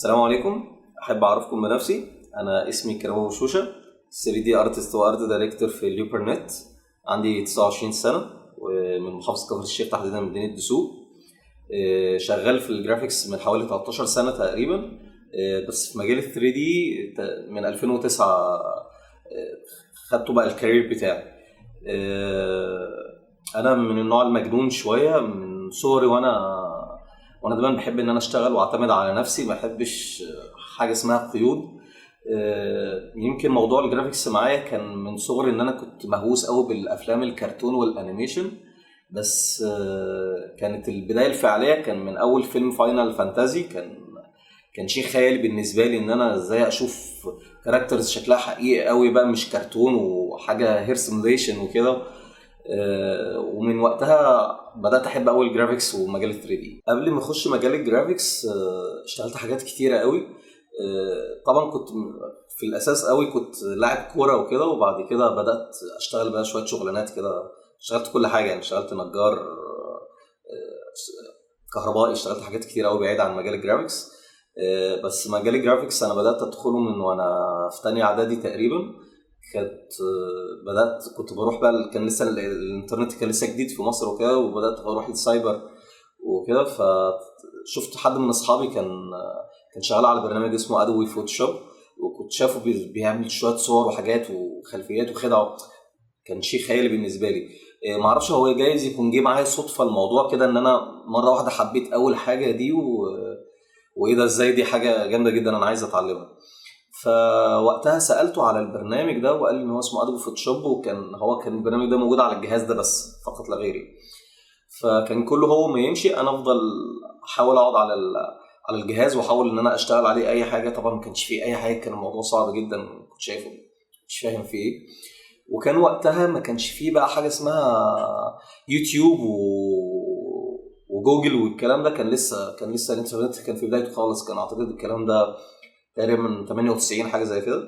السلام عليكم. احب اعرفكم بنفسي. انا اسمي كريم أبو شوشه، 3 دي ارتست وارت دايركتور في ليوبرنت. عندي 29 سنه ومن محافظه كفر الشيخ، تحديدا مدينه دسوق. شغال في الجرافيكس من حوالي 13 سنه تقريبا، بس في مجال ال 3 دي من 2009. خدته بقى الكارير بتاعي. انا من النوع المجنون شويه من صغري، وانا دايما بحب ان انا اشتغل واعتمد على نفسي، ما بحبش حاجه اسمها قيود. يمكن موضوع الجرافيكس معايا كان من صغري، ان انا كنت مهووس قوي بالافلام الكرتون والانيميشن. بس كانت البدايه الفعليه كان من اول فيلم فاينل فانتازي. كان شيء خيالي بالنسبه لي ان انا ازاي اشوف كاركترز شكلها حقيقي قوي بقى، مش كرتون وحاجه هير سيموليشن وكده. ومن وقتها بدات احب اول الجرافيكس ومجال ال 3 دي. قبل ما اخش مجال الجرافيكس اشتغلت حاجات كتيره قوي. طبعا كنت في الاساس قوي كنت لاعب كوره وكده، وبعد كده بدات اشتغل بقى شويه شغلانات كده. اشتغلت كل حاجه، يعني اشتغلت نجار، كهربائي، اشتغلت حاجات كتير قوي بعيد عن مجال الجرافيكس. بس مجال الجرافيكس انا بدات ادخله من وانا في تانية اعدادي تقريبا. كنت بروح بقى، كان لسه الانترنت كان لسه جديد في مصر وكده، وبدات اروح للسايبر وكده. فشفت حد من اصحابي كان شغال على برنامج اسمه ادوبي فوتوشوب، وكنت شافه بيعمل شويه صور وحاجات وخلفيات وخدع. كان شيء خيالي بالنسبه لي. معرفش، هو جايز يكون جه معايا صدفه الموضوع كده، ان انا مره واحده حبيت اول حاجه دي وايه ده، ازاي دي حاجه جامده جدا انا عايز اتعلمها. فوقتها سالته على البرنامج ده، وقال لي ان هو اسمه ادوبي فوتوشوب، كان البرنامج ده موجود على الجهاز ده بس فقط لا غير. فكان كله هو ما يمشي انا افضل احاول اقعد على الجهاز، واحاول ان انا اشتغل عليه اي حاجه. طبعا ما كانش فيه اي حاجه، كان الموضوع صعب جدا، كنت شايفه مش فاهم فيه ايه. وكان وقتها ما كانش فيه بقى حاجه اسمها يوتيوب وجوجل والكلام ده. كان لسه الانترنت كان في بدايته خالص. كان اعتقد الكلام ده تقريبا من 98 حاجه زي كده.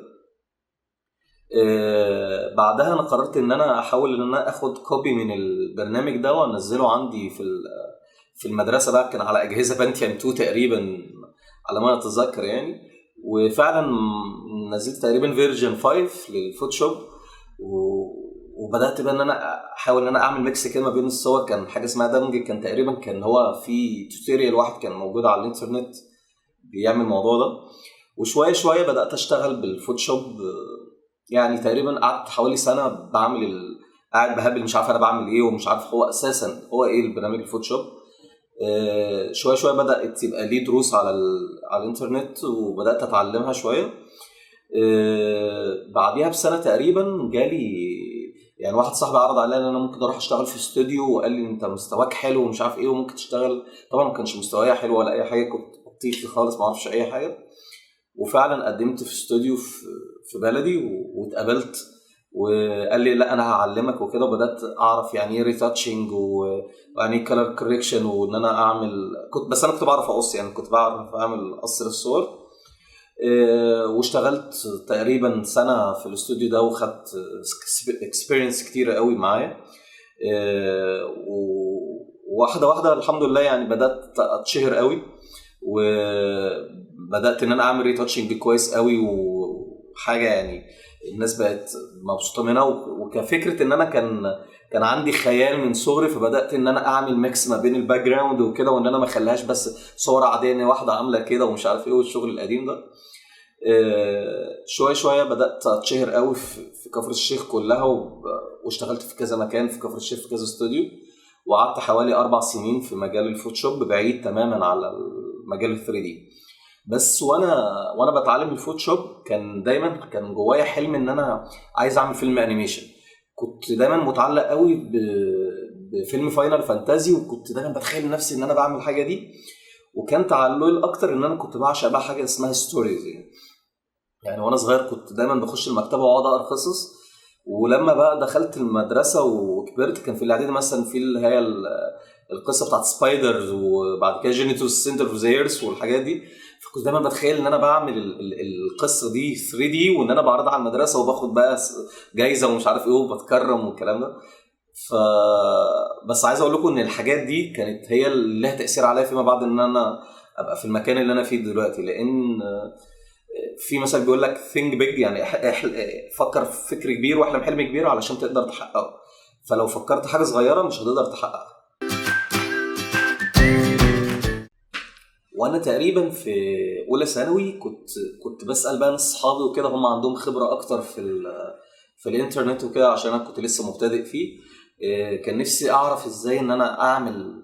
بعدها انا قررت ان انا احاول ان انا اخد كوبي من البرنامج ده وانزله عندي في المدرسه. بقى كان على اجهزه بنتيوم 2 تقريبا على ما اتذكر يعني. وفعلا نزلت تقريبا فيرجن 5 للفوتوشوب، وبدات بقى ان انا احاول ان انا اعمل ميكس كده ما بين الصور. كان حاجه اسمها دمج، كان هو في توتوريال واحد كان موجود على الانترنت بيعمل الموضوع ده. وشويه شويه بدات اشتغل بالفوتوشوب. يعني تقريبا قعدت حوالي سنه قاعد بهبل، مش عارف انا بعمل ايه، ومش عارف هو اساسا هو ايه البرنامج الفوتوشوب. شويه شويه بدات يبقى ليه دروس على الانترنت، وبدات اتعلمها شويه. بعديها بسنه تقريبا جالي يعني واحد صاحبي عرض عليا ان انا ممكن اروح اشتغل في استوديو، وقال لي انت مستواك حلو ومش عارف ايه وممكن تشتغل. طبعا ما كانش مستواي حلو ولا اي حاجه، كنت بطيخ خالص ما اعرفش اي حاجه. وفعلا قدمت في استوديو في بلدي واتقابلت، وقال لي لا انا هعلمك وكده. وبدات اعرف يعني ايه ريتاتشنج ويعني ايه كلر كوريكشن، وان انا اعمل بس انا كنت بعرف اقص، يعني كنت بعرف اعمل قص للصور. واشتغلت تقريبا سنه في الاستوديو ده، وخدت اكسبيرينس كتيره قوي معايا. وواحده واحده الحمد لله يعني بدات اتشهر قوي، وبدات ان انا اعمل ريتاتشنج كويس قوي، وحاجه يعني الناس بقت مبسوطه منها. وكفكره ان انا كان عندي خيال من صغري، فبدات ان انا اعمل ميكس ما بين الباك جراوند وكده، وان انا ما اخليهاش بس صور عاديه ان واحده عامله كده ومش عارف ايه والشغل القديم ده. شويه شويه بدات اتشهر قوي في كفر الشيخ كلها، واشتغلت في كذا مكان في كفر الشيخ في كذا استوديو. وقعدت حوالي 4 سنين في مجال الفوتوشوب، بعيد تماما على مجال ال 3 دي. بس وانا بتعلم الفوتوشوب كان جوايا حلم ان انا عايز اعمل فيلم انيميشن. كنت دايما متعلق قوي بفيلم فاينل فانتازي، وكنت دايما بتخيل نفسي ان انا بعمل حاجه دي. وكان تعلقي الاكتر ان انا كنت بعشق بقى حاجه اسمها ستوريز. يعني وانا صغير كنت دايما بخش المكتبه واقعد اقرا قصص. ولما بقى دخلت المدرسه وكبرت، كان في الاعدادي مثلا في اللي هي القصه بتاعت سبايدرز، وبعد كده جينيتوس سنتر اوف زيرس والحاجات دي. فكنت دايما بتخيل ان انا بعمل القصه دي 3 دي، وان انا بعرضها على المدرسه وباخد بقى جايزه ومش عارف ايه وبتكرم والكلام ده. ف بس عايز اقول لكم ان الحاجات دي كانت هي اللي لها تاثير عليا فيما بعد ان انا ابقى في المكان اللي انا فيه دلوقتي. لان في مثل بيقول لك think big، يعني فكر في فكر كبير واحلم حلم كبير علشان تقدر تحققه. فلو فكرت حاجه صغيره مش هتقدر تحققها. وانا تقريبا في اولى ثانوي كنت بسال بقى ناس صحابي وكده، هم عندهم خبره اكتر في الانترنت وكده، عشان انا كنت لسه مبتدئ فيه. كان نفسي اعرف ازاي ان انا اعمل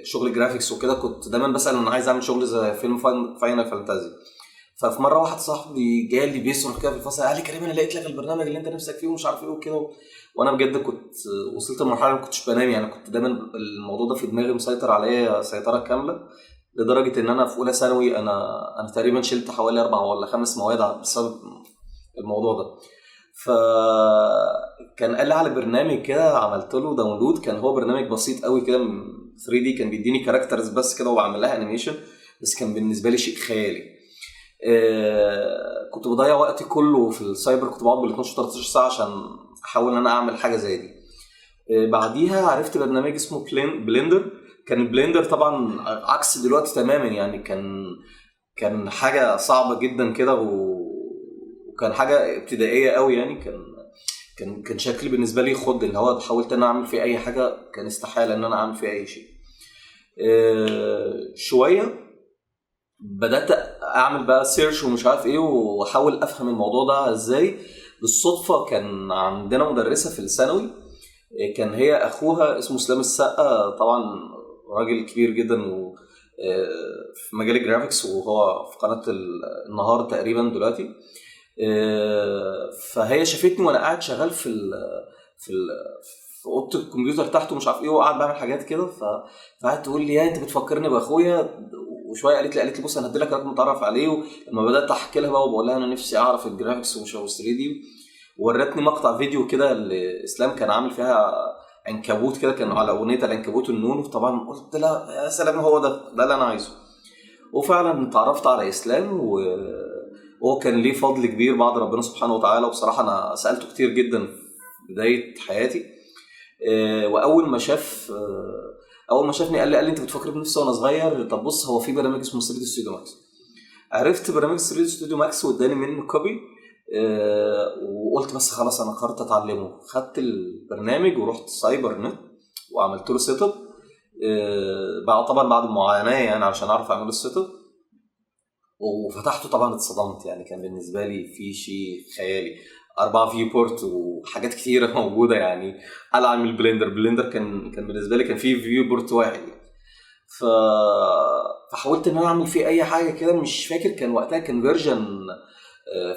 شغل جرافيكس وكده. كنت دايما بسال انا عايز اعمل شغل زي فيلم فاينل فانتازي. ففي مره واحد صاحبي جالي بيصرخ كده في الفصل، قال لي كريم انا لقيت لك البرنامج اللي انت نفسك فيه ومش عارف ايه وكده. وانا بجد كنت وصلت لمرحله ما كنتش بنام، يعني كنت دايما الموضوع ده في دماغي مسيطر عليا سيطره كامله. لدرجه ان انا في اولى ثانوي انا تقريبا شلت حوالي 4 ولا 5 مواد بسبب الموضوع ده. فكان قال لي على برنامج كده، عملت له داونلود. كان هو برنامج بسيط قوي كده من 3D، كان بيديني كاركترز بس كده وبعمل لها انيميشن. بس كان بالنسبه لي شيء خيالي. كنت بضيع وقتي كله في السايبر، كنت بقعد بال 12 13 ساعه عشان احاول ان انا اعمل حاجه زي دي. بعديها عرفت برنامج اسمه بلندر. كان البلندر طبعا عكس دلوقتي تماما، يعني كان حاجه صعبه جدا كده وكان حاجه ابتدائيه قوي. يعني كان شكلي بالنسبه لي خد، اللي هو حاولت ان انا اعمل فيه اي حاجه كان استحاله ان انا اعمل فيه اي شيء. شويه بدات اعمل بقى سيرش ومش عارف ايه، واحاول افهم الموضوع ده ازاي. بالصدفه كان عندنا مدرسه في الثانوي، كان هي اخوها اسمه اسلام السقا، طبعا راجل كبير جدا و في مجال الجرافيكس، وهو في قناه النهار تقريبا دلوقتي. فهي شافتني وانا قاعد شغال في ال... في اوضه الكمبيوتر تحته مش عارف ايه، وقاعد بعمل حاجات كده. فقعدت تقول لي يا انت بتفكرني باخويا. وشويه قالت لي بص انا هدي لك رقم متعرف عليه. ولما بدات احكي لها بقى وبقول لها انا نفسي اعرف الجرافيكس ومش 3 دي، ورتني مقطع فيديو كده اللي اسلام كان عامل فيها عنكبوت كده، كان على اغنيه العنكبوت النون. طبعا قلت لها يا سلام، هو ده اللي انا عايزه. وفعلا اتعرفت على اسلام، وهو كان ليه فضل كبير بعد ربنا سبحانه وتعالى. وبصراحه انا سالته كتير جدا في بدايه حياتي. اول ما شافني قال لي انت بتفكر بنفسي وانا صغير؟ طب بص، هو في برنامج اسمه 3 ستوديو ماكس. عرفت برنامج 3 ستوديو ماكس واداني منه كوبي. وقلت بس خلاص انا قررت اتعلمه. خدت البرنامج ورحت سايبر نت وعملت له سيت اب. بقى طبعا بعد معاناه يعني عشان اعرف اعمل السيت اب. وفتحته طبعا اتصدمت، يعني كان بالنسبه لي في شيء خيالي. 4 فيو بورت وحاجات كتيره موجوده، يعني العب من البلندر كان بالنسبه لي كان في فيو بورت واحد. ف... فحاولت ان انا اعمل فيه اي حاجه كده. مش فاكر كان وقتها كان فيرجن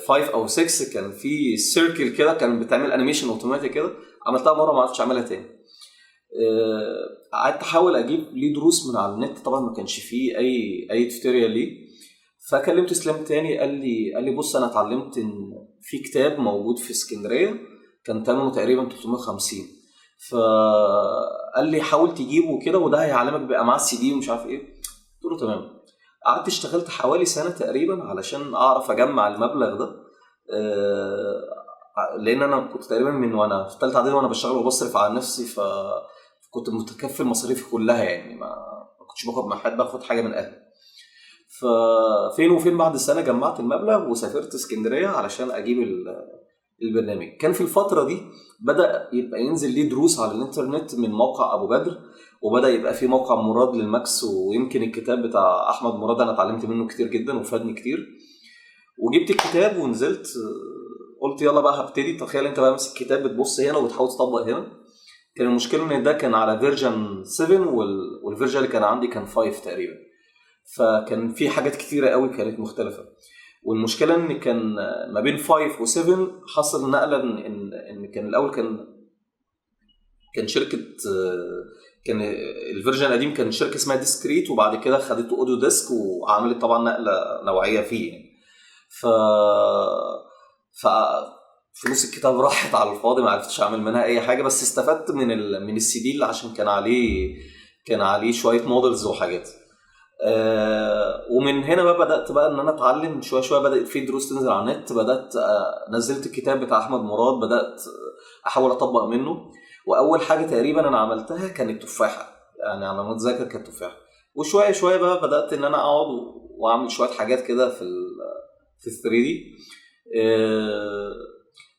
5 او 6، كان في سيركل كده كان بتعمل انيميشن اوتوماتيك كده. عملتها مره ما عرفتش اعملها تاني. قعدت احاول اجيب ليه دروس من على النت، طبعا ما كانش فيه اي توتوريال ليه. فكلمت اسلام تاني، قال لي بص انا اتعلمت ان في كتاب موجود في اسكندريه كان ثمنه تقريبا 350. فقال لي حاول تجيبه كده وده هيعلمك بقى مع السي دي ومش عارف ايه. قلت له تمام. قعدت اشتغلت حوالي سنه تقريبا علشان اعرف اجمع المبلغ ده. لان انا كنت تقريبا من وانا في ثالثه اعدادي وانا بشتغل وبصرف على نفسي، فكنت متكفل مصاريفي كلها، يعني ما كنتش باخد مع حد، باخد حاجه من اهلي. ففين وفين بعد السنه جمعت المبلغ وسافرت اسكندريه علشان اجيب البرنامج. كان في الفتره دي بدا يبقى ينزل ليه دروس على الانترنت من موقع ابو بدر، وبدا يبقى في موقع مراد للماكس. ويمكن الكتاب بتاع احمد مراد انا اتعلمت منه كتير جدا وفادني كتير. وجبت الكتاب ونزلت، قلت يلا بقى هبتدي. تخيل انت بقى ماسك الكتاب بتبص هنا وبتحاول تطبق هنا. كان المشكله ان ده كان على فيرجن 7 والفيرجن اللي كان عندي كان 5 تقريبا. فكان في حاجات كتيره قوي كانت مختلفه. والمشكله ان كان ما بين 5 و7 حصل نقله، ان كان الاول كان شركه، كان الفيرجن القديم كان شركه اسمها ديسكريت، وبعد كده خدته اوديو ديسك وعملت طبعا نقله نوعيه فيه. ف فلوس الكتاب راحت على الفاضي، ما عرفتش اعمل منها اي حاجه. بس استفدت من السي دي اللي عشان كان عليه شويه مودلز وحاجات. ومن هنا بقى بدات بقى ان انا اتعلم شويه شويه. بدات في دروس تنزل على النت، بدات نزلت الكتاب بتاع احمد مراد، بدات احاول اطبق منه. واول حاجه تقريبا انا عملتها كانت تفاحه، يعني على ما اتذكر كانت تفاحه. وشويه شويه بقى بدات ان انا اقعد واعمل شويه حاجات كده في ال 3 دي.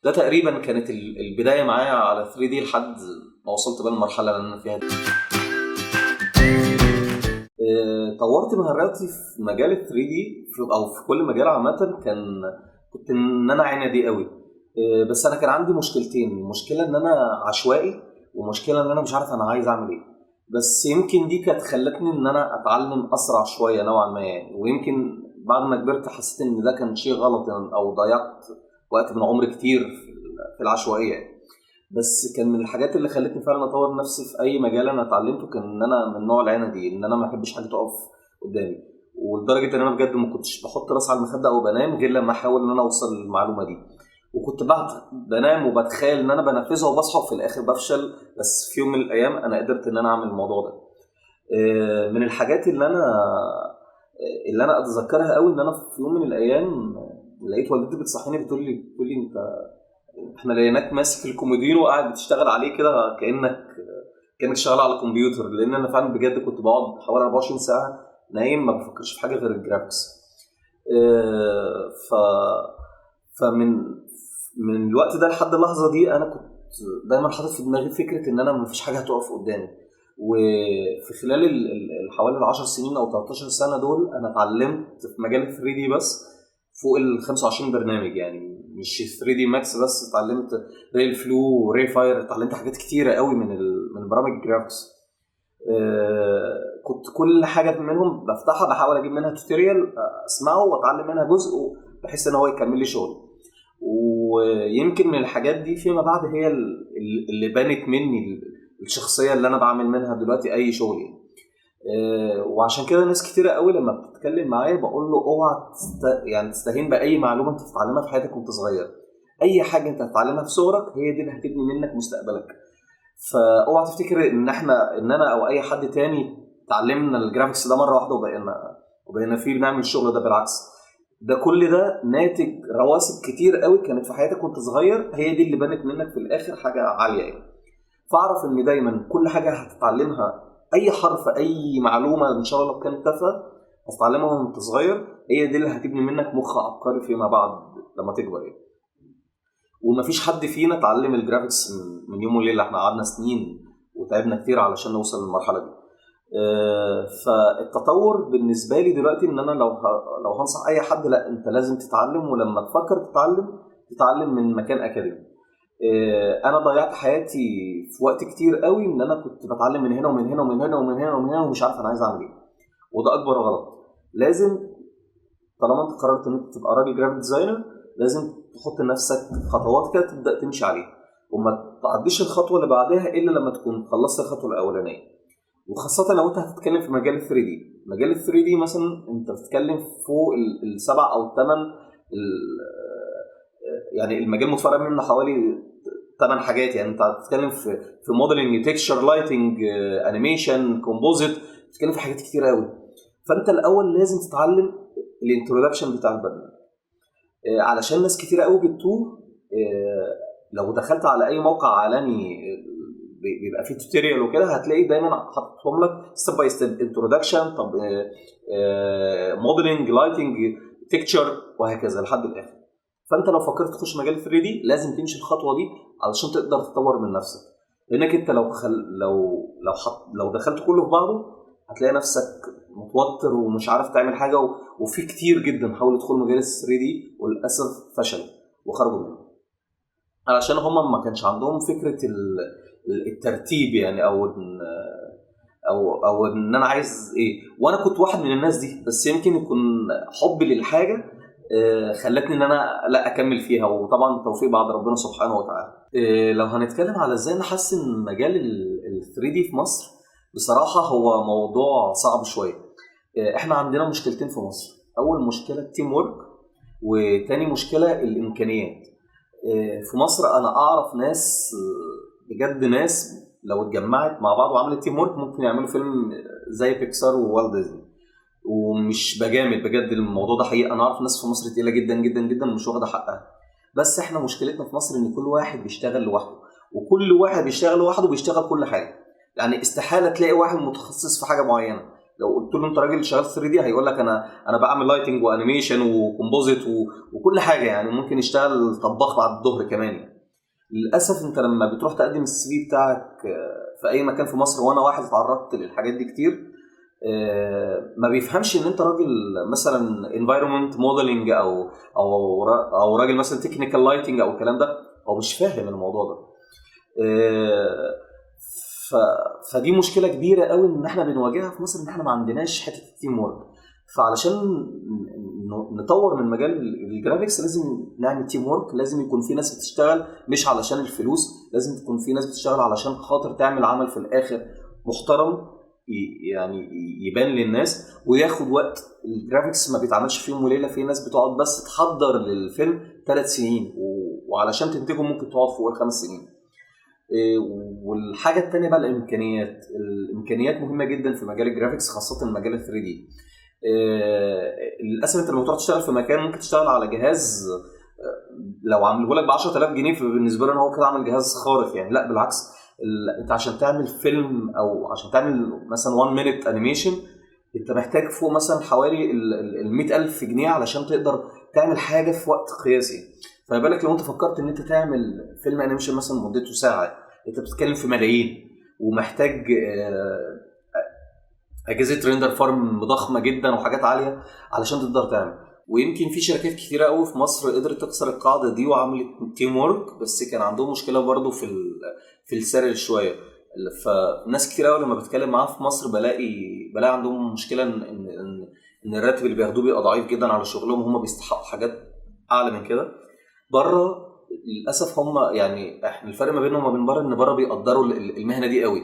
ده تقريبا كانت البدايه معايا على 3 دي لحد ما وصلت بقى المرحله اللي انا فيها دي. طورت مهاراتي في مجال ال 3 دي او في كل مجال عامه. كنت ان انا عنيدي قوي. بس انا كان عندي مشكلتين، مشكله ان انا عشوائي، ومشكله ان انا مش عارف انا عايز اعمل ايه. بس يمكن دي كانت خلتني ان انا اتعلم اسرع شويه نوعا ما يعني. ويمكن بعد ما كبرت حسيت ان ده كان شيء غلط يعني، او ضيعت وقت من عمري كتير في العشوائيه يعني. بس كان من الحاجات اللي خلتني فعلا اطور نفسي في اي مجال انا اتعلمته، كان ان انا من نوع العنيدي، ان انا ما بحبش حاجه تقف قدامي. ولدرجه ان انا بجد ما كنتش بحط راسي على المخده او بنام غير لما احاول ان انا اوصل للمعلومه دي. وكنت بعد بنام وبتخيل ان انا بنفذها وبصحى وفي الاخر بفشل. بس في يوم من الايام انا قدرت ان انا اعمل الموضوع ده. من الحاجات اللي انا اتذكرها قوي ان انا في يوم من الايام لقيت والدتي بتصحيني بتقول لي احنا لقيناك ماسك الكومودينو وقاعد بتشتغل عليه كده كانك شغال على الكمبيوتر. لان انا فعلا بجد كنت بقعد حوالي 24 ساعه نايم ما بفكرش في حاجه غير الجرافيكس. ف فمن الوقت ده لحد اللحظه دي انا كنت دايما حاطط في دماغي فكره ان انا مفيش حاجه هتقف قدامي. وفي خلال حوالي ال 10 سنين او 13 سنه دول انا اتعلمت في مجال ال 3 دي بس فوق ال 25 برنامج. يعني مش 3 دي ماكس بس، اتعلمت ريل فلو وري فاير، اتعلمت حاجات كتيره قوي من برامج الجرافيكس. كنت كل حاجه منهم بفتحها بحاول اجيب منها توتوريال اسمعه واتعلم منها جزء بحيث ان هو يكمل لي شغل. ويمكن من الحاجات دي فيما بعد هي اللي بنت مني الشخصيه اللي انا بعمل منها دلوقتي اي شغل يعني. وعشان كده ناس كتيره قوي لما بتتكلم معايا بقول له اوعى يعني تستهين باي معلومه انت تتعلمها في حياتك وانت صغير. اي حاجه انت هتتعلمها في صغرك هي دي اللي هتبني منك مستقبلك. فاوعى تفتكر ان انا او اي حد تاني اتعلمنا الجرافيكس ده مره واحده وبقينا فيه بنعمل الشغل ده. بالعكس، ده كل ده ناتج رواسب كتير قوي كانت في حياتك وانت صغير، هي دي اللي بنت منك في الاخر حاجه عاليه يعني. فاعرف ان دايما كل حاجه هتتعلمها، اي حرف، اي معلومه ان شاء الله لو كانت تافهه هتتعلمها وانت صغير، هي دي اللي هتبني منك مخ عبقري فيما بعد لما تكبر يعني. ومفيش حد فينا اتعلم الجرافيكس من يوم وليله، احنا قعدنا سنين وتعبنا كتير علشان نوصل للمرحله دي. فالتطور بالنسبه لي دلوقتي ان انا لو هنصح اي حد، لا انت لازم تتعلم، ولما تفكر تتعلم من مكان اكاديمي. انا ضيعت حياتي في وقت كتير قوي ان انا كنت بتعلم من هنا ومن هنا ومن هنا ومن هنا ومن هنا ومش عارف انا عايز اعمل ايه. وده اكبر غلط. لازم طالما انت قررت ان انت تبقى راجل جرافيك ديزاينر لازم تحط لنفسك خطوات كده تبدا تمشي عليها، وما تعديش الخطوه اللي بعدها الا لما تكون خلصت الخطوه الاولانيه. وخاصه لو انت هتتكلم في مجال ال 3 دي. مجال ال 3 دي مثلا انت بتتكلم فوق السبع او الثمان، يعني المجال متفرع منه حوالي 8 حاجات. يعني انت بتتكلم في موديلنج، تكستشر، لايتنج، انيميشن، كومبوزيت، بتتكلم في حاجات كتير قوي. فانت الاول لازم تتعلم الانترودكشن بتاع البرنامج، علشان ناس كتير قوي بتتوه. لو دخلت على اي موقع عالمي بيبقى فيه توتوريال وكده هتلاقي دايما حاططهم لك ستيب باي ستيب، انترودكشن، طب موديلنج، لايتنج، تكستشر، وهكذا لحد الاخر. فانت لو فكرت تخش مجال 3 دي لازم تمشي الخطوه دي علشان تقدر تطور من نفسك. لانك انت لو دخلت كله في بعضه هتلاقي نفسك متوتر ومش عارف تعمل حاجه. وفي كتير جدا حاولوا يدخلوا مجال ال 3 دي وللاسف فشلوا وخرجوا منه علشان هم ما كانش عندهم فكره الترتيب يعني، او ان انا عايز ايه. وانا كنت واحد من الناس دي، بس يمكن يكون حبي للحاجه خلتني ان انا لا اكمل فيها، وطبعا توفيق بعد ربنا سبحانه وتعالى. لو هنتكلم على ازاي نحسن مجال ال 3 دي في مصر، بصراحه هو موضوع صعب شويه. احنا عندنا مشكلتين في مصر. اول مشكله التيم وورك، وتاني مشكله الامكانيات. في مصر انا اعرف ناس بجد، ناس لو اتجمعت مع بعض وعملت تيم وورك ممكن يعملوا فيلم زي بيكسار ووالت ديزني. ومش بجامل، بجد الموضوع ده حقيقي. انا اعرف ناس في مصر تقيله جدا جدا جدا ومش واخده حقها. بس احنا مشكلتنا في مصر ان كل واحد بيشتغل لوحده، وكل واحد بيشتغل لوحده بيشتغل كل حاجه. يعني استحاله تلاقي واحد متخصص في حاجه معينه. لو قلت له انت راجل شغال 3 دي هيقول لك انا بعمل لايتنج وانيميشن وكومبوزيت وكل حاجه، يعني ممكن يشتغل طباخ بعد الظهر كمان يعني. للاسف انت لما بتروح تقدم السي في بتاعك في اي مكان في مصر، وانا واحد اتعرضت للحاجات دي كتير، ما بيفهمش ان انت راجل مثلا environment modeling او راجل مثلا technical lighting او الكلام ده، هو مش فاهم الموضوع ده. فدي مشكله كبيره قوي ان احنا بنواجهها في مصر، ان احنا ما عندناش حته التيم وورك. فعلشان نطور من مجال الجرافيكس لازم نعمل تيم وورك، لازم يكون في ناس بتشتغل مش علشان الفلوس، لازم تكون في ناس بتشتغل علشان خاطر تعمل عمل في الاخر محترم يعني يبان للناس وياخد وقت. الجرافيكس ما بيتعملش في يوم وليله، في ناس بتقعد بس تحضر للفيلم 3 سنين وعلشان تنتجه ممكن تقعد فوق 5 سنين. والحاجه الثانيه بقى الامكانيات مهمه جدا في مجال الجرافيكس، خاصه مجال ال 3 دي. للاسف انت لما تروح تشتغل في مكان ممكن تشتغل على جهاز لو عامله لك ب 10000 جنيه فبالنسبه له هو كده عامل جهاز خارق يعني. لا بالعكس، انت عشان تعمل فيلم او عشان تعمل مثلا 1 مينيت انيميشن انت محتاج فوق مثلا حوالي ال 100000 جنيه علشان تقدر تعمل حاجه في وقت قياسي. فما بالك لو انت فكرت ان انت تعمل فيلم انيميشن مثلا مدته ساعه، انت بتتكلم في ملايين، ومحتاج اجهزه ريندر فارم ضخمه جدا وحاجات عاليه علشان تقدر تعمل. ويمكن في شركات كتيره قوي في مصر قدرت تكسر القاعده دي وعملت تيم وورك، بس كان عندهم مشكله برضو في السعر شويه. فناس كتير قوي لما بتكلم معاها في مصر بلاقي عندهم مشكله ان الراتب اللي بياخدوه بيبقى ضعيف جدا على شغلهم، هم بيستحقوا حاجات اعلى من كده. بره للاسف هم يعني احنا الفرق ما بينهم وما بين بره ان بره بيقدروا المهنه دي قوي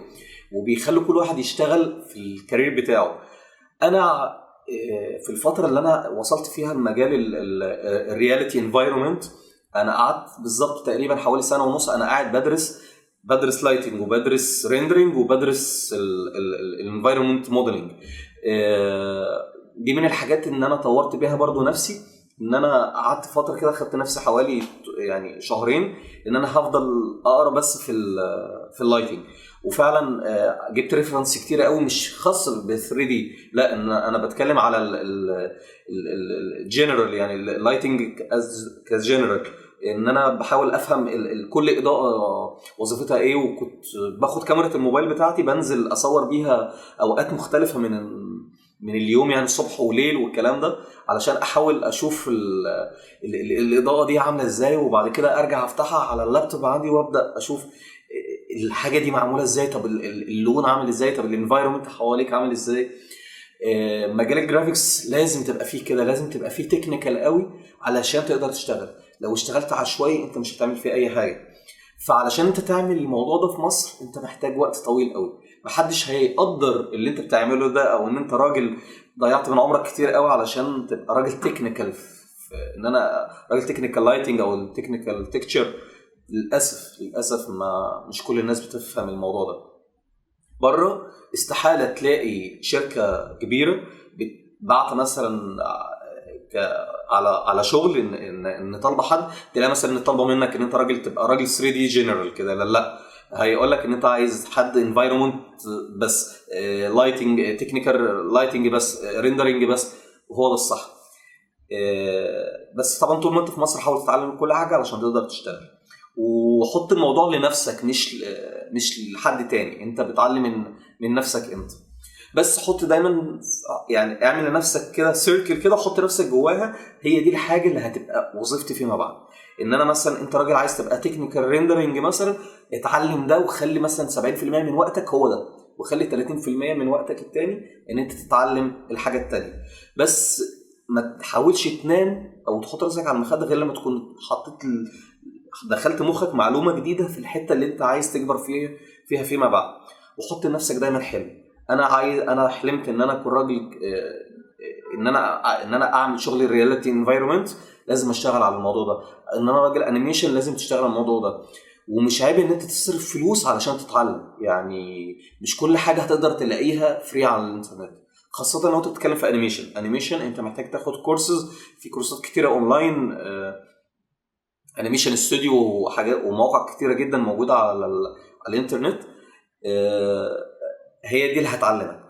وبيخلوا كل واحد يشتغل في الكارير بتاعه. انا في الفتره اللي انا وصلت فيها لمجال الرياليتي انفايرمنت، انا قعدت بالظبط تقريبا حوالي سنه ونص انا قاعد بدرس لايتنج وبدرس ريندرنج وبدرس الانفايرمنت موديلنج. دي من الحاجات ان انا طورت بيها برضو نفسي، ان انا قعدت فتره كده خدت نفسي حوالي يعني شهرين ان انا هفضل اقرا بس في اللايتنج. وفعلا جبت ريفرنس كتير قوي مش خاص ب 3 دي، لا انا بتكلم على الجنرال يعني اللايتنج كجنرال، ان انا بحاول افهم كل اضاءه وظيفتها ايه. وكنت باخد كاميرا الموبايل بتاعتي بنزل اصور بيها اوقات مختلفه من اليوم، يعني الصبح وليل والكلام ده، علشان احاول اشوف الاضاءه دي عامله ازاي، وبعد كده ارجع افتحها على اللابتوب عندي وابدا اشوف الحاجه دي معموله ازاي، طب اللون عامل ازاي، طب الانفايرمنت حواليك عامل ازاي. مجال الجرافيكس لازم تبقى فيه كده، لازم تبقى فيه تكنيكال قوي علشان تقدر تشتغل. لو اشتغلت عشوائي انت مش هتعمل فيه اي حاجه. فعلشان انت تعمل الموضوع ده في مصر انت محتاج وقت طويل قوي، محدش هيقدر اللي انت بتعمله ده، او ان انت راجل ضيعت من عمرك كتير قوي علشان تبقى راجل تكنيكال ان انا راجل تكنيكال لايتنج او تكنيكال تكتشر. للاسف ما مش كل الناس بتفهم الموضوع ده. بره استحاله تلاقي شركه كبيره بعت مثلا على شغل ان طالبه حد، تلاقي مثلا ان طالبه منك ان انت راجل تبقى راجل 3 دي جنرال كده. لا هيقول لك ان انت عايز حد انفايرمنت بس، لايتنج تكنيكال لايتنج بس، ريندرنج بس، وهو ده الصح. بس طبعا طول ما انت في مصر حاول تتعلم كل حاجه علشان تقدر تشتغل، وحط الموضوع لنفسك مش لحد تاني. انت بتعلم من نفسك انت بس. حط دايما يعني اعمل لنفسك كده سيركل كده، حط نفسك جواها، هي دي الحاجه اللي هتبقى وظيفتي فيما بعد. ان انا مثلا انت راجل عايز تبقى تكنيكال ريندرنج مثلا، اتعلم ده وخلي مثلا 70% من وقتك هو ده، وخلي 30% من وقتك التاني ان انت تتعلم الحاجه التانيه. بس ما تحاولش تنام او تحط راسك على المخده غير لما تكون دخلت مخك معلومه جديده في الحته اللي انت عايز تكبر فيها فيما بعد. وحط لنفسك دايما حلم. انا حلمت ان انا اكون راجل، ان انا اعمل شغل الرياليتي انفايرمنت، لازم اشتغل على الموضوع ده. ان انا راجل انيميشن لازم تشتغل على الموضوع ده. ومش عيب ان انت تصرف فلوس علشان تتعلم، يعني مش كل حاجه هتقدر تلاقيها فري على الانترنت، خاصه لو انت بتتكلم في انيميشن انت محتاج تاخد كورسز، في كورسات كتيره اونلاين انيميشن استوديو وحاجات ومواقع كتيره جدا موجوده على الانترنت. هي دي اللي هتعلمك.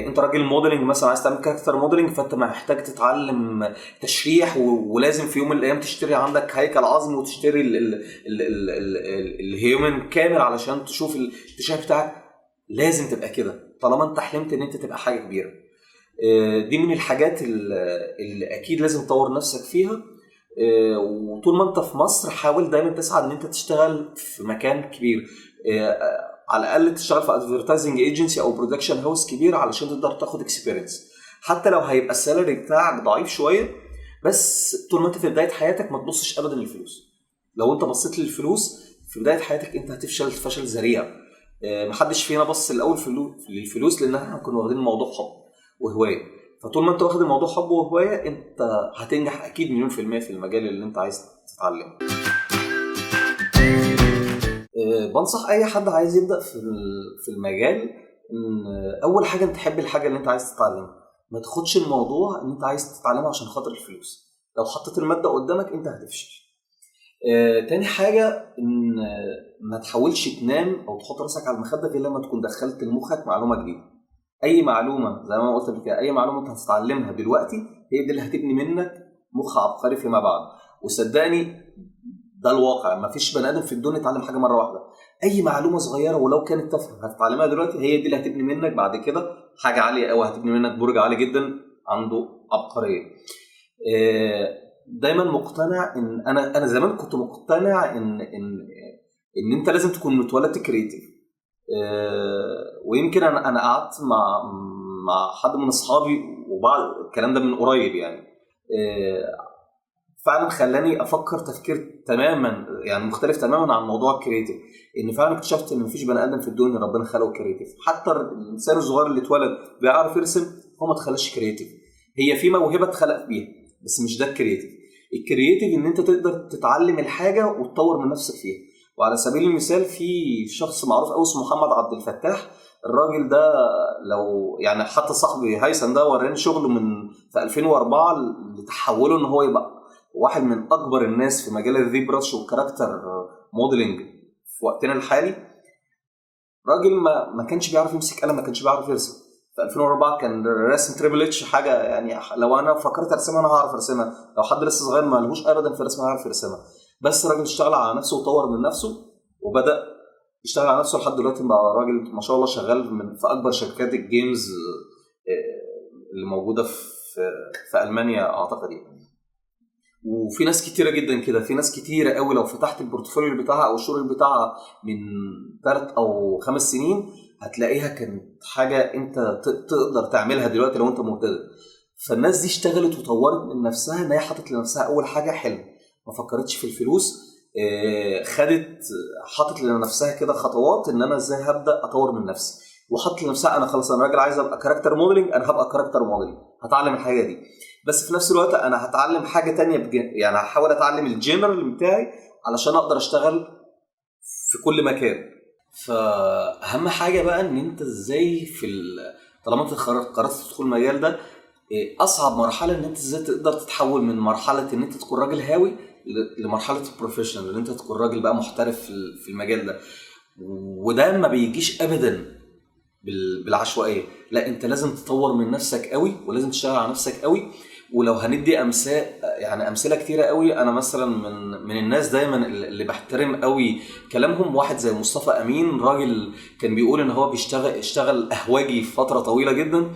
انت راجل موديلنج مثلا، عايز تعمل كاركتر موديلنج، فانت محتاج تتعلم تشريح، ولازم في يوم من الايام تشتري عندك هيكل عظمي وتشتري الهيومن كامل علشان تشوف التشريح بتاعك. لازم تبقى كده طالما انت حلمت ان انت تبقى حاجه كبيره. دي من الحاجات اللي اكيد لازم تطور نفسك فيها. وطول ما انت في مصر حاول دايما تسعى ان انت تشتغل في مكان كبير، على الاقل تشتغل في ادفيرتايزنج ايجنسي او برودكشن هاوس كبير علشان تقدر تاخد اكسبيرينس، حتى لو هيبقى السالري بتاعك ضعيف شويه. بس طول ما انت في بدايه حياتك ما تبصش ابدا للفلوس. لو انت بصيت للفلوس في بدايه حياتك انت هتفشل فشل ذريع. محدش فينا بص الاول للفلوس، لان احنا كنا واخدين الموضوع حب وهوايه. فطول ما انت واخد الموضوع حب وهوايه انت هتنجح اكيد مليون في المية في المجال اللي انت عايز تتعلمه. بنصح اي حد عايز يبدا في المجال ان اول حاجه انت تحب الحاجه اللي انت عايز تتعلمها. ما تاخدش الموضوع ان انت عايز تتعلمه عشان خاطر الفلوس. لو حطيت الماده قدامك انت هتفشل. تاني حاجه ان ما تحاولش تنام او تحط راسك على المخده غير لما تكون دخلت لمخك معلومه جديده. اي معلومه زي ما قلت قبل كده، اي معلومه انت هتتعلمها دلوقتي هي دي اللي هتبني منك مخ عبقري فيما بعد. وصدقني ده الواقع، مفيش بني ادم في الدنيا يتعلم حاجه مره واحده. اي معلومه صغيره ولو كانت تافهه هتتعلمها دلوقتي هي دي اللي هتبني منك بعد كده حاجه عاليه قوي، هتبني منك برج عالي جدا عنده عبقريه. دايما مقتنع ان انا زمان كنت مقتنع ان انت لازم تكون متولد كريتيف. ويمكن انا قعدت مع حد من اصحابي وبعد الكلام ده من قريب يعني، فعلا خلاني افكر تفكير تماما يعني مختلف تماما عن موضوع الكريتيف. ان فعلا اكتشفت ان مفيش بني ادم في الدنيا ربنا خلقه كريتيف. حتى الانسان الصغير اللي اتولد بيعرف يرسم هو ما اتخلقش كريتيف، هي في موهبه اتخلق بيها بس مش ده الكريتيف. الكريتيف ان انت تقدر تتعلم الحاجه وتطور من نفسك فيها. وعلى سبيل المثال في شخص معروف قوي اسمه محمد عبد الفتاح. الراجل ده لو يعني حتى صاحبي هيثم ده وراني شغله من في 2004 لتحوله ان هو يبقى واحد من اكبر الناس في مجال الذي برش والكاركتر موديلنج في وقتنا الحالي. راجل ما كانش بيعرف يمسك قلم، ما كانش بيعرف يرسم. في 2004 كان رسم تريبل اتش حاجه يعني لو انا فكرت ارسمها انا هعرف ارسمها، لو حد لسه صغير ما لهوش ابدا في الرسم هيعرف يرسمها. بس الراجل اشتغل على نفسه وطور من نفسه وبدا يشتغل على نفسه لحد دلوقتي بقى راجل ما شاء الله شغال في اكبر شركات الجيمز اللي موجوده في المانيا اعتقد يعني. وفي ناس كتيره جدا كده، في ناس كتيره قوي لو فتحت البورتفوليو بتاعها او الشغل بتاعها من 3 أو 5 سنين هتلاقيها كانت حاجه انت تقدر تعملها دلوقتي لو انت مبتدئ. فالناس دي اشتغلت وطورت من نفسها ان هي حطت لنفسها اول حاجه حلم، ما فكرتش في الفلوس. حطت لنفسها كده خطوات ان انا ازاي هبدا اطور من نفسي، وحط لنفسها انا خلاص انا راجل عايز ابقى كاركتر موديلنج، انا هبقى كاركتر موديلنج هتعلم الحاجه دي. بس في نفس الوقت انا هتعلم حاجه تانية يعني هحاول اتعلم الجنرال بتاعي علشان اقدر اشتغل في كل مكان. فاهم حاجه بقى ان انت ازاي طالما انت قررت تدخل المجال ده، اصعب مرحله ان انت ازاي تقدر تتحول من مرحله ان انت تكون راجل هاوي لمرحله البروفيشنال، ان انت تكون راجل بقى محترف في المجال ده. وده ما بيجيش ابدا بالعشوائيه، لا انت لازم تطور من نفسك قوي ولازم تشتغل على نفسك قوي. ولو هندي امثله كتيره قوي، انا مثلا من الناس دايما اللي بحترم قوي كلامهم واحد زي مصطفى امين. راجل كان بيقول ان هو اشتغل قهوجي فتره طويله جدا،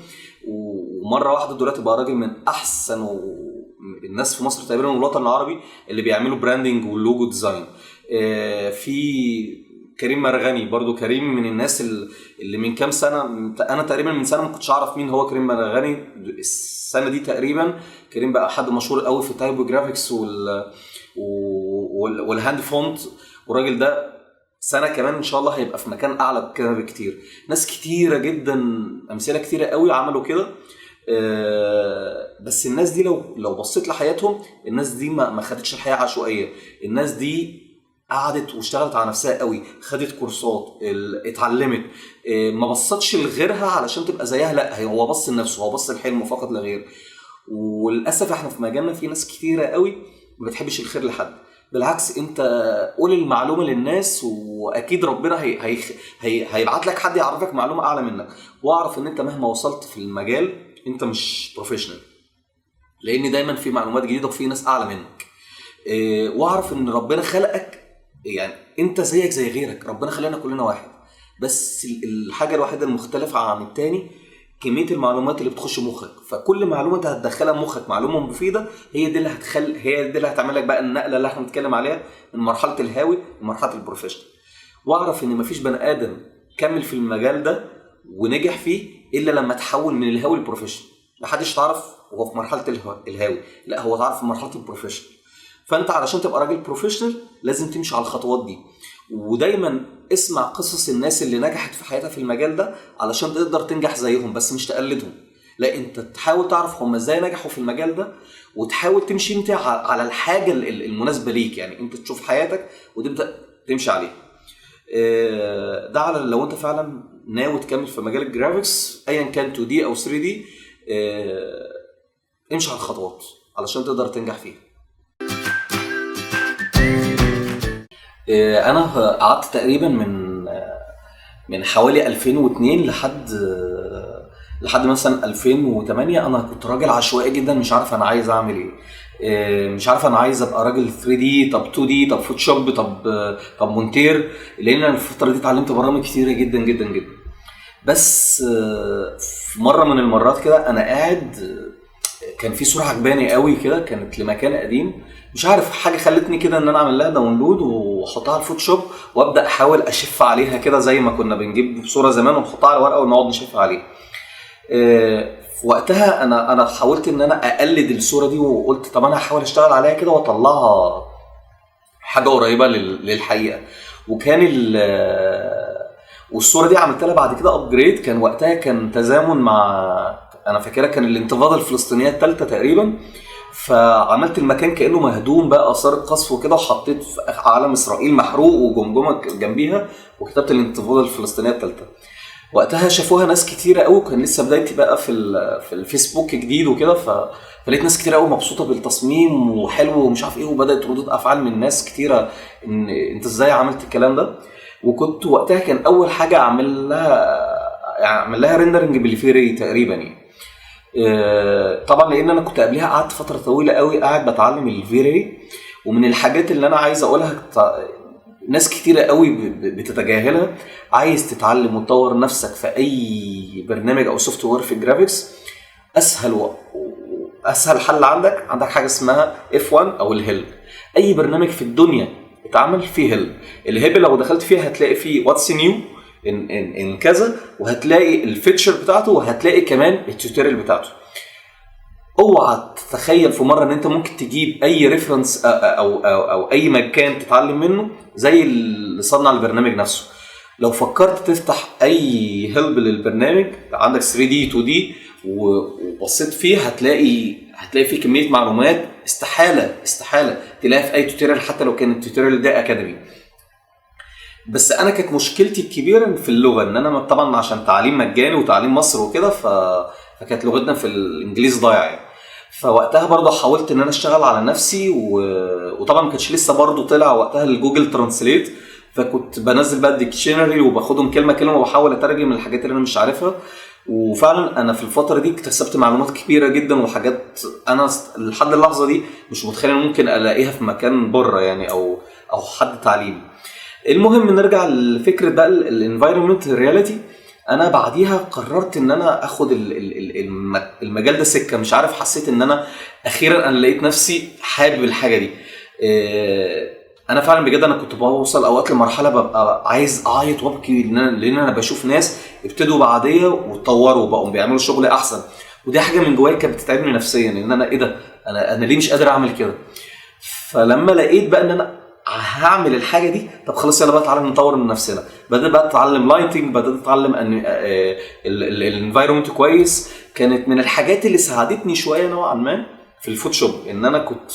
ومره واحده دلوقتي بقى راجل من احسن الناس في مصر تقريبا والوطن العربي اللي بيعملوا براندنج واللوجو ديزاين. في كريم مرغني برضو، كريم من الناس اللي من كام سنه، انا تقريبا من سنه ما كنتش اعرف مين هو كريم مرغني. السنه دي تقريبا كريم بقى حد مشهور قوي في التايبوجرافيكس والهاند فونت. والراجل ده سنه كمان ان شاء الله هيبقى في مكان اعلى كده بكتير. ناس كتيره جدا، امثله كتيره قوي عملوا كده. بس الناس دي لو بصيت لحياتهم، الناس دي ما خدتش الحياه عشوائيه. الناس دي قعدت واشتغلت على نفسها قوي، خدت كورسات، اتعلمت، ما بصتش لغيرها علشان تبقى زيها، لا هو بص لنفسه، هو بص لحلمه فقط لا غير. وللاسف احنا في مجالنا في ناس كتيره قوي ما بتحبش الخير لحد، بالعكس انت قول المعلومه للناس، واكيد ربنا هيبعت لك حد يعرفك معلومه اعلى منك. واعرف ان انت مهما وصلت في المجال انت مش بروفيشنال، لان دايما في معلومات جديده وفي ناس اعلى منك. واعرف ان ربنا خلقك، يعني انت زيك زي غيرك، ربنا خلقنا كلنا واحد، بس الحاجه الوحيده المختلفه عن التاني كميه المعلومات اللي بتخش مخك. فكل معلومه انت هتدخلها مخك معلومه مفيده، هي دي اللي هتعمل لك بقى النقله اللي احنا بنتكلم عليها من مرحله الهاوي لمرحله البروفيشنال. واعرف ان مفيش بني ادم كمل في المجال ده ونجح فيه الا لما تحول من الهاوي للبروفيشنال. محدش تعرف وهو في مرحله الهاوي، لا هو تعرف في مرحله البروفيشنال. فانت علشان تبقى راجل بروفيشنال لازم تمشي على الخطوات دي، ودايما اسمع قصص الناس اللي نجحت في حياتها في المجال ده علشان تقدر تنجح زيهم، بس مش تقلدهم، لا انت تحاول تعرف هم ازاي نجحوا في المجال ده، وتحاول تمشي انت على الحاجه المناسبه ليك. يعني انت تشوف حياتك وتبدا تمشي عليها. ده على لو انت فعلا ناوي تكمل في مجال الجرافيكس ايا كان 2 دي او 3 دي، امشي على الخطوات علشان تقدر تنجح فيها. انا قعدت تقريبا من حوالي 2002 لحد مثلا 2008. انا كنت راجل عشوائي جدا، مش عارف انا عايز اعمل ايه. مش عارف انا عايز ابقى راجل 3 دي، طب 2 دي، طب فوتوشوب، طب مونتير، لان انا الفتره دي اتعلمت برامج كتيره جدا جدا جدا. بس في مره من المرات كده انا قاعد، كان في صوره عجباني قوي كده، كانت لمكان قديم، مش عارف حاجه خلتني كده ان انا اعمل لها داونلود واحطها على الفوتوشوب وابدا احاول اشف عليها كده زي ما كنا بنجيب صوره زمان ونحطها على ورقه ونقعد نشف عليها. في وقتها انا حاولت ان انا اقلد الصوره دي، وقلت طب انا هحاول اشتغل عليها كده واطلعها حاجه قريبه للحقيقه. وكان والصوره دي عملت لها بعد كده ابجريد. كان وقتها كان تزامن مع، انا فاكرها كان الانتفاضه الفلسطينيه الثالثه تقريبا، فعملت المكان كانه مهدوم بقى اثار القصف وكده، وحطيت علم اسرائيل محروق وجمجمه جنبيها، وكتبت الانتفاضه الفلسطينيه الثالثه. وقتها شافوها ناس كتيره قوي، كان لسه بدايتي بقى في الفيسبوك جديد وكده، فلقيت ناس كتيره قوي مبسوطه بالتصميم وحلو ومش عارف ايه، وبدات ردود افعال من ناس كتيره ان انت ازاي عملت الكلام ده. وكنت وقتها كان اول حاجه اعمل لها ريندرنج بالفيري تقريبا يعني. طبعا لان انا كنت قبلها قعدت فتره طويله قوي قاعد بتعلم الفيري. ومن الحاجات اللي انا عايز اقولها ناس كتيره قوي بتتجاهلها، عايز تتعلم وتطور نفسك في اي برنامج او سوفت وير في الجرافيكس، اسهل حل عندك حاجه اسمها F1 او الهيل. اي برنامج في الدنيا اتعمل فيه هيل. الهيل لو دخلت فيها هتلاقي فيه واتس نيو ان كذا، وهتلاقي الفيتشر بتاعته، وهتلاقي كمان التوتوريال بتاعته. اوعى تتخيل في مره ان انت ممكن تجيب اي ريفرنس او اي مكان تتعلم منه زي اللي صنع البرنامج نفسه. لو فكرت تفتح اي هيلب للبرنامج عندك 3 دي 2 دي وبصيت فيه، هتلاقي فيه كميه معلومات استحاله تلاقيها في اي توتوريال، حتى لو كان التوتوريال ده اكاديمي. بس انا كانت مشكلتي الكبيره في اللغه، ان انا طبعا عشان تعليم مجاني وتعليم مصر وكده، فكانت لغتنا في الانجليزي ضايعه يعني. فوقتها برضه حاولت ان انا اشتغل على نفسي، وطبعا ما كانش لسه برضه طلع وقتها الجوجل ترانسليت، فكنت بنزل بقى الديكشنري وباخدهم كلمه كلمه وبحاول اترجم الحاجات اللي انا مش عارفها. وفعلا انا في الفتره دي اكتسبت معلومات كبيره جدا وحاجات انا لحد اللحظه دي مش متخيل ممكن الاقيها في مكان بره يعني، او حد تعليم. المهم نرجع لفكره بقى الانفايرمنت رياليتي. انا بعديها قررت ان انا اخد المجال ده سكه، مش عارف، حسيت ان انا اخيرا انا لقيت نفسي حابب الحاجه دي. انا فعلا بجد انا كنت بوصل اوقات لمرحله ببقى عايز اعيط وابكي، لان انا بشوف ناس ابتدوا بعديه واتطوروا وبقوا بيعملوا شغل احسن، ودي حاجه من جوايا كانت بتتعبني نفسيا، ان انا ايه ده، انا ليه مش قادر اعمل كده. فلما لقيت بقى ان انا هعمل الحاجه دي، طب خلاص يلا بقى تعالى نطور من نفسنا. بدات بقى اتعلم لايتنج، بدات اتعلم ان الانفايرمنت كويس. كانت من الحاجات اللي ساعدتني شويه نوعا ما في الفوتوشوب، ان انا كنت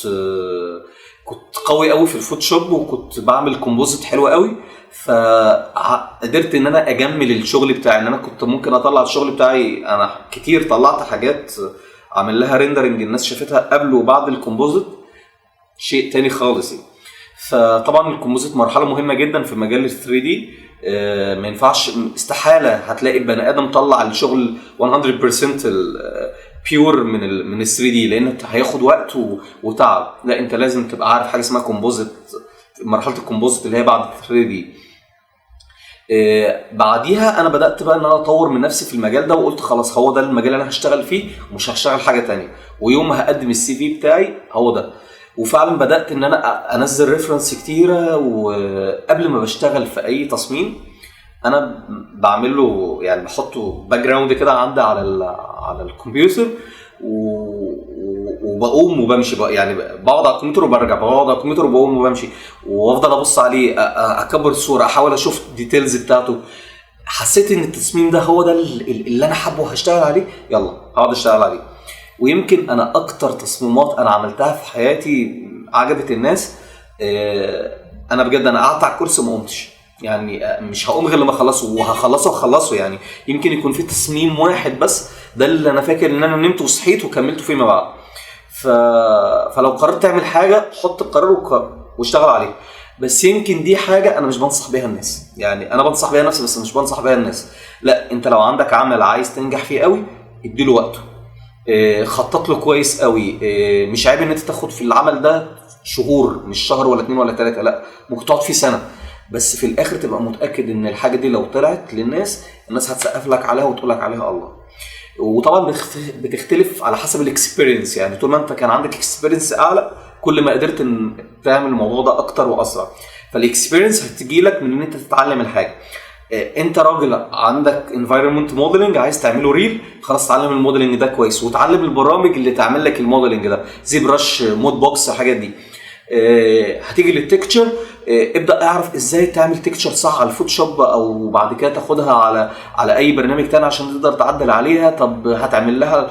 قوي قوي في الفوتوشوب، وكنت بعمل كومبوزيت حلو قوي، فقدرت ان انا اجمل الشغل بتاعي. ان انا كنت ممكن اطلع الشغل بتاعي، انا كتير طلعت حاجات اعمل لها ريندرنج الناس شافتها قبل وبعد الكومبوزيت شيء تاني خالص يعني. فطبعا الكومبوزيت مرحله مهمه جدا في مجال ال 3 دي. ما ينفعش، استحاله هتلاقي بني ادم طلع الشغل 100% بيور من ال 3 دي، لان هياخد وقت وتعب. لا، انت لازم تبقى عارف حاجه اسمها كومبوزيت، مرحله الكومبوزيت اللي هي بعد 3 دي. بعديها انا بدات بقى ان انا اطور من نفسي في المجال ده، وقلت خلاص هو ده المجال اللي انا هشتغل فيه ومش هشتغل حاجه تانية، ويوم ما هقدم السي في بتاعي هو ده. وفعلا بدات ان انا انزل ريفرنس كتيره، وقبل ما بشتغل في اي تصميم انا بعمل له يعني بحطه باك جراوند كده عندي على الكمبيوتر، وبقوم وبمشي بقى، يعني بقعد على الكمبيوتر وبرجع، بقعد على الكمبيوتر وبقوم وبمشي، وافضل ابص عليه، اكبر الصوره، احاول اشوف الديتيلز بتاعته. حسيت ان التصميم ده هو ده اللي انا حابه هشتغل عليه، يلا هقعد اشتغل عليه. ويمكن انا اكتر تصميمات انا عملتها في حياتي عجبت الناس. انا بجد انا قعدت على الكرسي وما قمتش، يعني مش هقوم غير لما اخلصه، وهخلصه يعني. يمكن يكون في تصميم واحد بس ده اللي انا فاكر ان انا نمت وصحيت وكملته فيما بعد. ف... فلو قررت تعمل حاجه حط القرار واشتغل عليه. بس يمكن دي حاجه انا مش بنصح بيها الناس، يعني انا بنصح بيها نفسي بس مش بنصح بيها الناس. لا، انت لو عندك عمل عايز تنجح فيه قوي اديله وقته، خطط له كويس قوي. مش عيب ان انت تاخد في العمل ده شهور، مش شهر ولا 2 ولا 3، لا ممكن تقعد فيه سنه، بس في الاخر تبقى متاكد ان الحاجه دي لو طلعت للناس الناس هتسقف لك عليها وتقول لك عليها الله. وطبعا بتختلف على حسب الاكسبيرينس، يعني طول ما انت كان عندك اكسبيرينس اعلى كل ما قدرت ان تعمل الموضوع ده اكتر واسرع. فالاكسبيرينس هتجي لك من ان انت تتعلم الحاجه. انت راجل عندك انفايرمنت موديلنج عايز تعمله ريل، خلاص اتعلم الموديلنج ده كويس، وتعلم البرامج اللي تعمل لك الموديلنج ده زي برش، مود بوكس، الحاجات دي. هتيجي للتكتشر، ابدا اعرف ازاي تعمل تكتشر صح على الفوتوشوب، او بعد كده تاخدها على اي برنامج تاني عشان تقدر تعدل عليها. طب هتعمل لها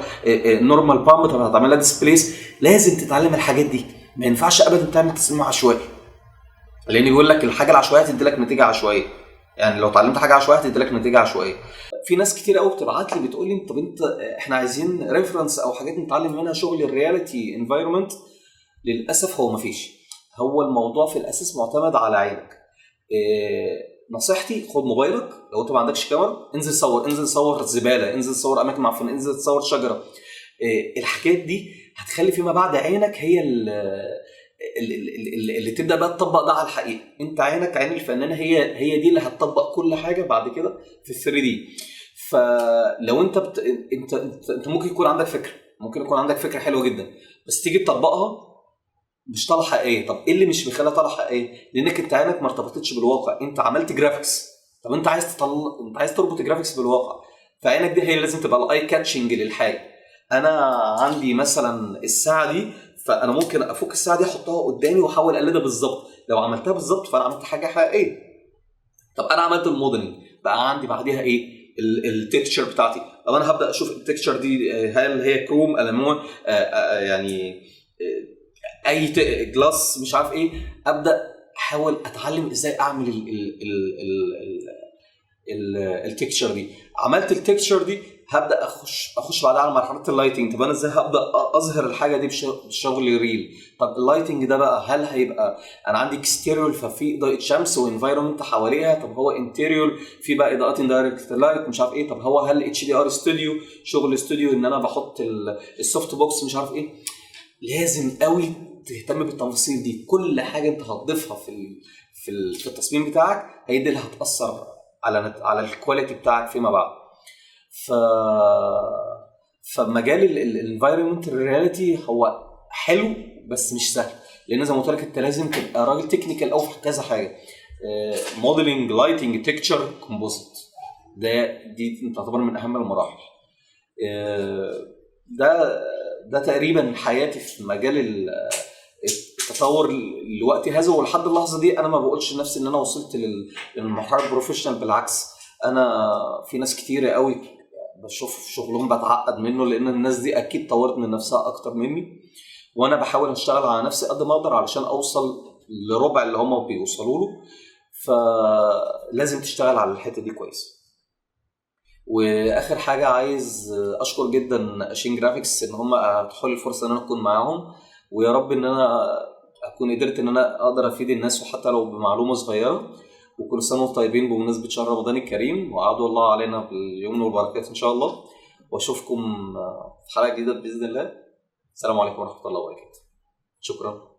نورمال بامب، طب هتعمل لها ديسبليس. لازم تتعلم الحاجات دي، ما ينفعش ابدا تعمل تصميم عشوائي، لان بيقول لك الحاجه العشوائيه هتدي لك نتيجه عشوائيه. يعني لو اتعلمت حاجه عشوائيه هتدي لك نتيجه عشوائيه. في ناس كتير قوي بتبعت لي بتقول لي طب انت احنا عايزين ريفرنس او حاجات نتعلم منها شغل الرياليتي انفايرمنت. للاسف هو مفيش، هو الموضوع في الاساس معتمد على عينك. نصيحتي خد موبايلك، لو انت ما عندكش كاميرا انزل صور، انزل صور زباله، انزل صور اماكن معفنه، انزل صور شجره. الحاجات دي هتخلي فيما بعد عينك هي اللي تبدا بقى تطبق ده على الحقيقه. انت عينك، عين الفنان، هي دي اللي هتطبق كل حاجه بعد كده في ال 3 دي. فلو انت ممكن يكون عندك فكره، ممكن يكون عندك فكره حلوه جدا، بس تيجي تطبقها مش طالعه حقيقيه. طب ايه اللي مش بيخليها طالعه حقيقيه؟ لانك انت عينك ما ارتبطتش بالواقع، انت عملت جرافيكس. طب انت عايز تربط الجرافيكس بالواقع، فعينك دي هي اللي لازم تبقى الاي كاتشنج للحاجه. انا عندي مثلا الساعه دي، فانا ممكن افك الساعه دي احطها قدامي واحاول اقلدها بالظبط. لو عملتها بالظبط فانا عملت حاجه حقيقيه. طب انا عملت الموديلنج، بقى عندي بعديها ايه؟ التكتشر بتاعتي. طب انا هبدا اشوف التكتشر دي هل هي كروم، المون، يعني اي جلاس، مش عارف ايه. ابدا احاول اتعلم ازاي اعمل التكتشر دي. عملت التكتشر دي هبدا اخش بعدها على مرحله اللايتنج. طب انا ازاي هبدا اظهر الحاجه دي بشغل ريل؟ طب اللايتنج ده بقى هل هيبقى انا عندي اكستيريور ففي اضاءه شمس وانفايرمنت حواليها؟ طب هو انتيريور في بقى اضاءات اندايركت لايت، مش عارف ايه. طب هو هل اتش دي ار ستوديو، شغل استوديو ان انا بحط السوفت بوكس، مش عارف ايه. لازم قوي تهتم بالتفاصيل دي. كل حاجه انت هتضيفها في التصميم بتاعك هي دي اللي هتاثر على الكواليتي بتاعك فيما بعد. ف فمجال الانفايرمنت رياليتي هو حلو بس مش سهل، لان زي ما قلت لك انت لازم تبقى راجل تكنيكال او في كذا حاجه. موديلنج، لايتنج، تكتشر، كومبوزيت، دي تعتبر من اهم المراحل. ده تقريبا حياتي في مجال التطور لوقتي هذا. ولحد اللحظه دي انا ما بقولش لنفسي ان انا وصلت للمرحله البروفيشنال، بالعكس. انا في ناس كتيره قوي بشوف شغلهم بتعقد منه، لان الناس دي اكيد طورت من نفسها اكتر مني، وانا بحاول اشتغل على نفسي قد ما اقدر علشان اوصل لربع اللي هم بيوصلوا له. فلازم تشتغل على الحته دي كويس. واخر حاجه عايز اشكر جدا اشين جرافيكس ان هم اتاحوا لي الفرصه ان انا اكون معاهم، ويا رب ان انا اكون قدرت ان انا اقدر افيد الناس وحتى لو بمعلومه صغيره. وكل سنه وانتم طيبين بمناسبه شهر رمضان الكريم، وعاد الله علينا باليمن والبركات ان شاء الله. واشوفكم في حلقه جديده باذن الله. السلام عليكم ورحمه الله وبركاته. شكرا.